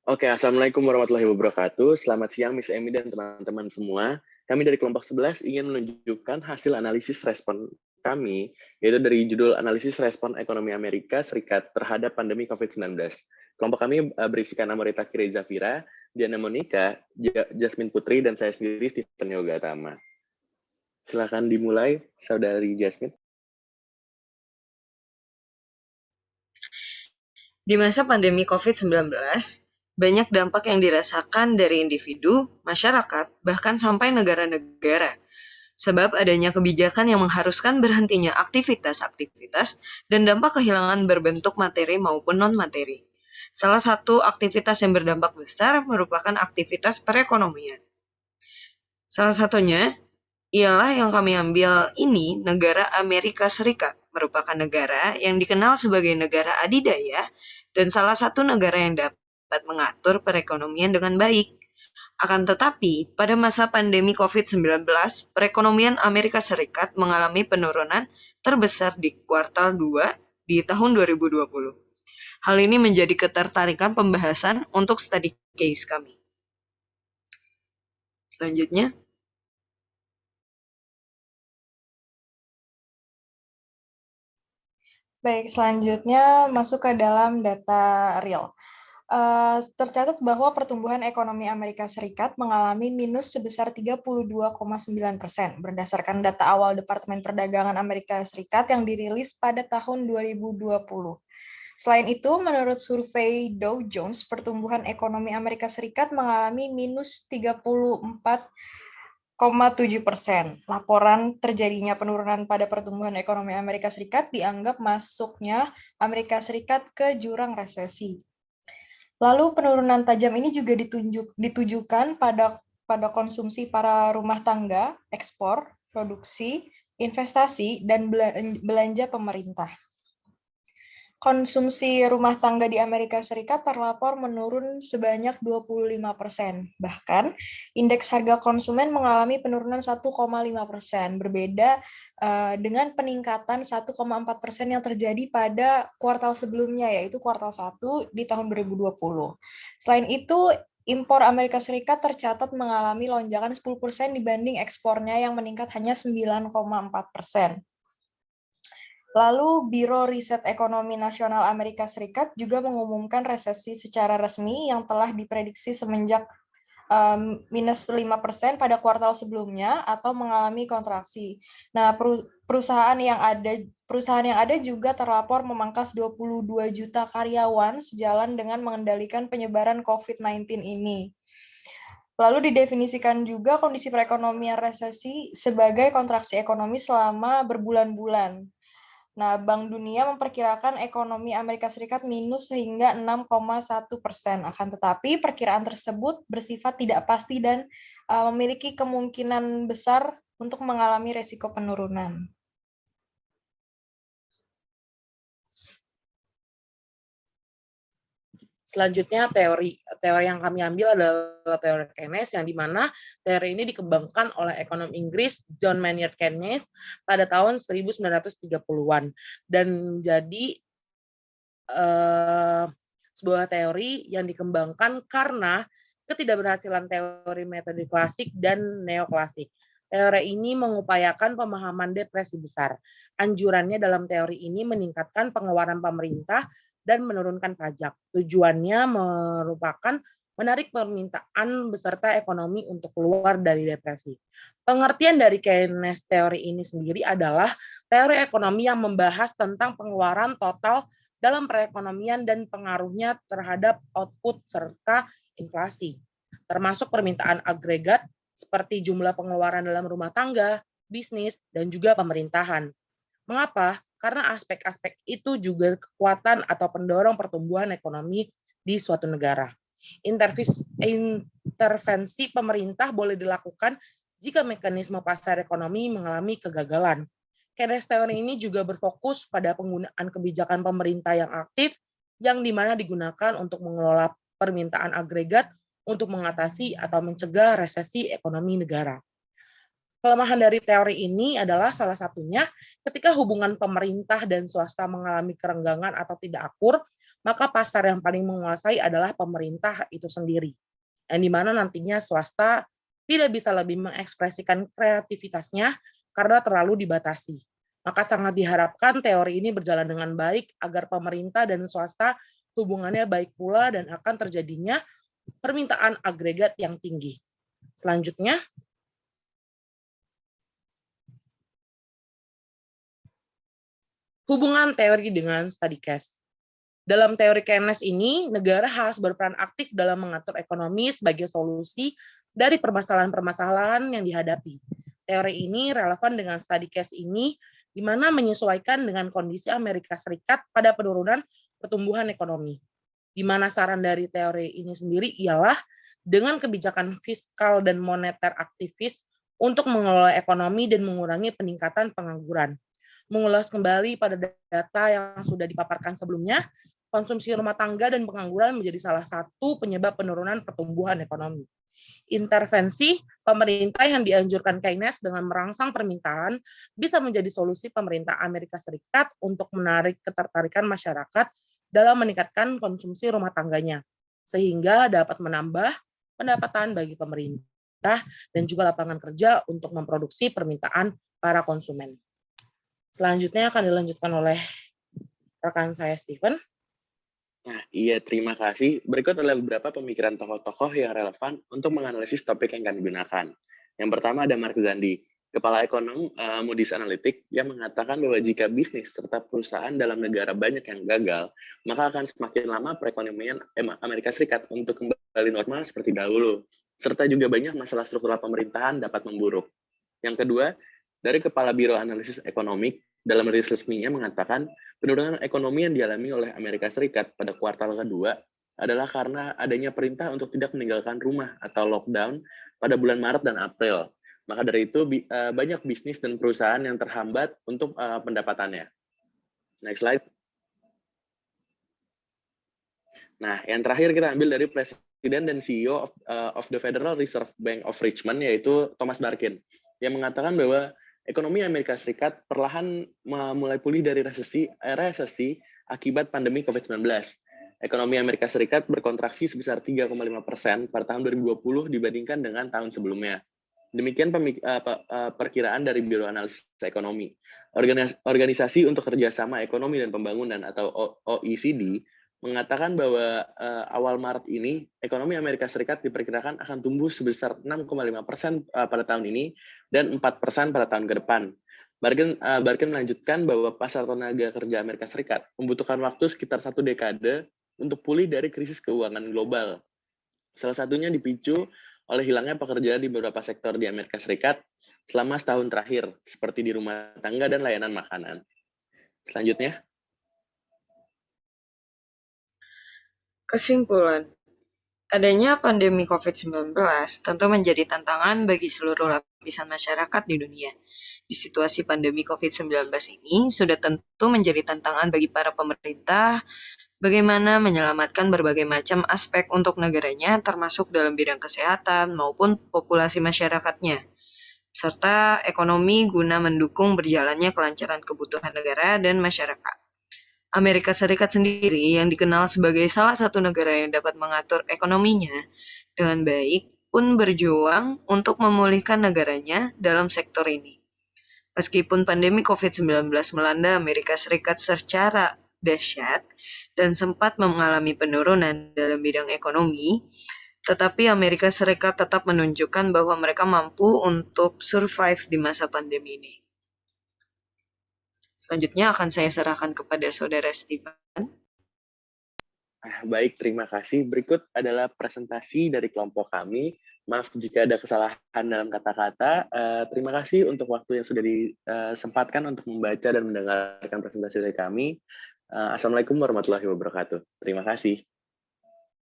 Oke, Assalamualaikum warahmatullahi wabarakatuh. Selamat siang, Miss Emi dan teman-teman semua. Kami dari kelompok 11 ingin menunjukkan hasil analisis respon kami, yaitu dari judul Analisis Respon Ekonomi Amerika Serikat Terhadap Pandemi COVID-19. Kelompok kami berisikan Amorita Kire Zafira, Diana Monica, Jasmine Putri, dan saya sendiri, Stephen Yoga Tama. Silakan dimulai, Saudari Jasmine. Di masa pandemi COVID-19, banyak dampak yang dirasakan dari individu, masyarakat, bahkan sampai negara-negara. Sebab adanya kebijakan yang mengharuskan berhentinya aktivitas-aktivitas dan dampak kehilangan berbentuk materi maupun non-materi. Salah satu aktivitas yang berdampak besar merupakan aktivitas perekonomian. Salah satunya ialah yang kami ambil ini, negara Amerika Serikat merupakan negara yang dikenal sebagai negara adidaya dan salah satu negara yang dapat mengatur perekonomian dengan baik. Akan tetapi, pada masa pandemi COVID-19, perekonomian Amerika Serikat mengalami penurunan terbesar di kuartal 2 di tahun 2020. Hal ini menjadi ketertarikan pembahasan untuk study case kami. Selanjutnya, Baik, selanjutnya masuk ke dalam data real. Tercatat bahwa pertumbuhan ekonomi Amerika Serikat mengalami minus sebesar 32,9% berdasarkan data awal Departemen Perdagangan Amerika Serikat yang dirilis pada tahun 2020. Selain itu, menurut survei Dow Jones, pertumbuhan ekonomi Amerika Serikat mengalami minus 34,7%. Laporan terjadinya penurunan pada pertumbuhan ekonomi Amerika Serikat dianggap masuknya Amerika Serikat ke jurang resesi. Lalu penurunan tajam ini juga ditujukan pada konsumsi para rumah tangga, ekspor, produksi, investasi, dan belanja pemerintah. Konsumsi rumah tangga di Amerika Serikat terlapor menurun sebanyak 25%. Bahkan, indeks harga konsumen mengalami penurunan 1,5%, berbeda dengan peningkatan 1,4% yang terjadi pada kuartal sebelumnya, yaitu kuartal 1 di tahun 2020. Selain itu, impor Amerika Serikat tercatat mengalami lonjakan 10% dibanding ekspornya yang meningkat hanya 9,4%. Lalu, Biro Riset Ekonomi Nasional Amerika Serikat juga mengumumkan resesi secara resmi yang telah diprediksi semenjak minus 5% pada kuartal sebelumnya atau mengalami kontraksi. Nah, perusahaan yang ada juga terlapor memangkas 22 juta karyawan sejalan dengan mengendalikan penyebaran COVID-19 ini. Lalu didefinisikan juga kondisi perekonomian resesi sebagai kontraksi ekonomi selama berbulan-bulan. Nah, Bank Dunia memperkirakan ekonomi Amerika Serikat minus hingga 6,1%. Akan tetapi, perkiraan tersebut bersifat tidak pasti dan memiliki kemungkinan besar untuk mengalami resiko penurunan. Selanjutnya teori yang kami ambil adalah teori Keynes, yang dimana teori ini dikembangkan oleh ekonom Inggris John Maynard Keynes pada tahun 1930-an dan menjadi sebuah teori yang dikembangkan karena ketidakberhasilan teori metode klasik dan neoklasik. Teori ini mengupayakan pemahaman depresi besar. Anjurannya dalam teori ini meningkatkan pengeluaran pemerintah dan menurunkan pajak. Tujuannya merupakan menarik permintaan beserta ekonomi untuk keluar dari depresi. Pengertian dari Keynes teori ini sendiri adalah teori ekonomi yang membahas tentang pengeluaran total dalam perekonomian dan pengaruhnya terhadap output serta inflasi, termasuk permintaan agregat seperti jumlah pengeluaran dalam rumah tangga, bisnis, dan juga pemerintahan. Mengapa? Karena aspek-aspek itu juga kekuatan atau pendorong pertumbuhan ekonomi di suatu negara. Intervensi pemerintah boleh dilakukan jika mekanisme pasar ekonomi mengalami kegagalan. Keynes teori ini juga berfokus pada penggunaan kebijakan pemerintah yang aktif, yang dimana digunakan untuk mengelola permintaan agregat untuk mengatasi atau mencegah resesi ekonomi negara. Kelemahan dari teori ini adalah salah satunya ketika hubungan pemerintah dan swasta mengalami kerenggangan atau tidak akur, maka pasar yang paling menguasai adalah pemerintah itu sendiri. Yang dimana nantinya swasta tidak bisa lebih mengekspresikan kreativitasnya karena terlalu dibatasi. Maka sangat diharapkan teori ini berjalan dengan baik agar pemerintah dan swasta hubungannya baik pula dan akan terjadinya permintaan agregat yang tinggi. Selanjutnya, hubungan teori dengan study case. Dalam teori Keynes ini, negara harus berperan aktif dalam mengatur ekonomi sebagai solusi dari permasalahan-permasalahan yang dihadapi. Teori ini relevan dengan study case ini, di mana menyesuaikan dengan kondisi Amerika Serikat pada penurunan pertumbuhan ekonomi. Di mana saran dari teori ini sendiri ialah dengan kebijakan fiskal dan moneter aktivis untuk mengelola ekonomi dan mengurangi peningkatan pengangguran. Mengulas kembali pada data yang sudah dipaparkan sebelumnya, konsumsi rumah tangga dan pengangguran menjadi salah satu penyebab penurunan pertumbuhan ekonomi. Intervensi pemerintah yang dianjurkan Keynes dengan merangsang permintaan bisa menjadi solusi pemerintah Amerika Serikat untuk menarik ketertarikan masyarakat dalam meningkatkan konsumsi rumah tangganya, sehingga dapat menambah pendapatan bagi pemerintah dan juga lapangan kerja untuk memproduksi permintaan para konsumen. Selanjutnya akan dilanjutkan oleh rekan saya, Steven. Nah, iya, terima kasih. Berikut adalah beberapa pemikiran tokoh-tokoh yang relevan untuk menganalisis topik yang kami gunakan. Yang pertama ada Mark Zandi, kepala ekonom Moody's Analytics, yang mengatakan bahwa jika bisnis serta perusahaan dalam negara banyak yang gagal, maka akan semakin lama perekonomian Amerika Serikat untuk kembali normal seperti dahulu, serta juga banyak masalah struktural pemerintahan dapat memburuk. Yang kedua, dari Kepala Biro Analisis Ekonomik, dalam rilis resminya mengatakan penurunan ekonomi yang dialami oleh Amerika Serikat pada kuartal kedua adalah karena adanya perintah untuk tidak meninggalkan rumah atau lockdown pada bulan Maret dan April. Maka dari itu banyak bisnis dan perusahaan yang terhambat untuk pendapatannya. Next slide. Nah, yang terakhir kita ambil dari Presiden dan CEO of the Federal Reserve Bank of Richmond, yaitu Thomas Darkin, yang mengatakan bahwa ekonomi Amerika Serikat perlahan mulai pulih dari resesi akibat pandemi COVID-19. Ekonomi Amerika Serikat berkontraksi sebesar 3,5% pada tahun 2020 dibandingkan dengan tahun sebelumnya. Demikian perkiraan dari Biro Analisis Ekonomi. Organisasi untuk Kerjasama Ekonomi dan Pembangunan atau OECD mengatakan bahwa awal Maret ini ekonomi Amerika Serikat diperkirakan akan tumbuh sebesar 6,5% pada tahun ini dan 4% pada tahun ke depan. Barkin melanjutkan bahwa pasar tenaga kerja Amerika Serikat membutuhkan waktu sekitar 1 dekade untuk pulih dari krisis keuangan global. Salah satunya dipicu oleh hilangnya pekerjaan di beberapa sektor di Amerika Serikat selama setahun terakhir, seperti di rumah tangga dan layanan makanan. Selanjutnya. Kesimpulan, adanya pandemi COVID-19 tentu menjadi tantangan bagi seluruh lapisan masyarakat di dunia. Di situasi pandemi COVID-19 ini sudah tentu menjadi tantangan bagi para pemerintah bagaimana menyelamatkan berbagai macam aspek untuk negaranya termasuk dalam bidang kesehatan maupun populasi masyarakatnya, serta ekonomi guna mendukung berjalannya kelancaran kebutuhan negara dan masyarakat. Amerika Serikat sendiri yang dikenal sebagai salah satu negara yang dapat mengatur ekonominya dengan baik pun berjuang untuk memulihkan negaranya dalam sektor ini. Meskipun pandemi COVID-19 melanda Amerika Serikat secara dahsyat dan sempat mengalami penurunan dalam bidang ekonomi, tetapi Amerika Serikat tetap menunjukkan bahwa mereka mampu untuk survive di masa pandemi ini. Selanjutnya akan saya serahkan kepada Saudara Steven. Baik, terima kasih. Berikut adalah presentasi dari kelompok kami. Maaf jika ada kesalahan dalam kata-kata. Terima kasih untuk waktu yang sudah disempatkan untuk membaca dan mendengarkan presentasi dari kami. Assalamualaikum warahmatullahi wabarakatuh. Terima kasih.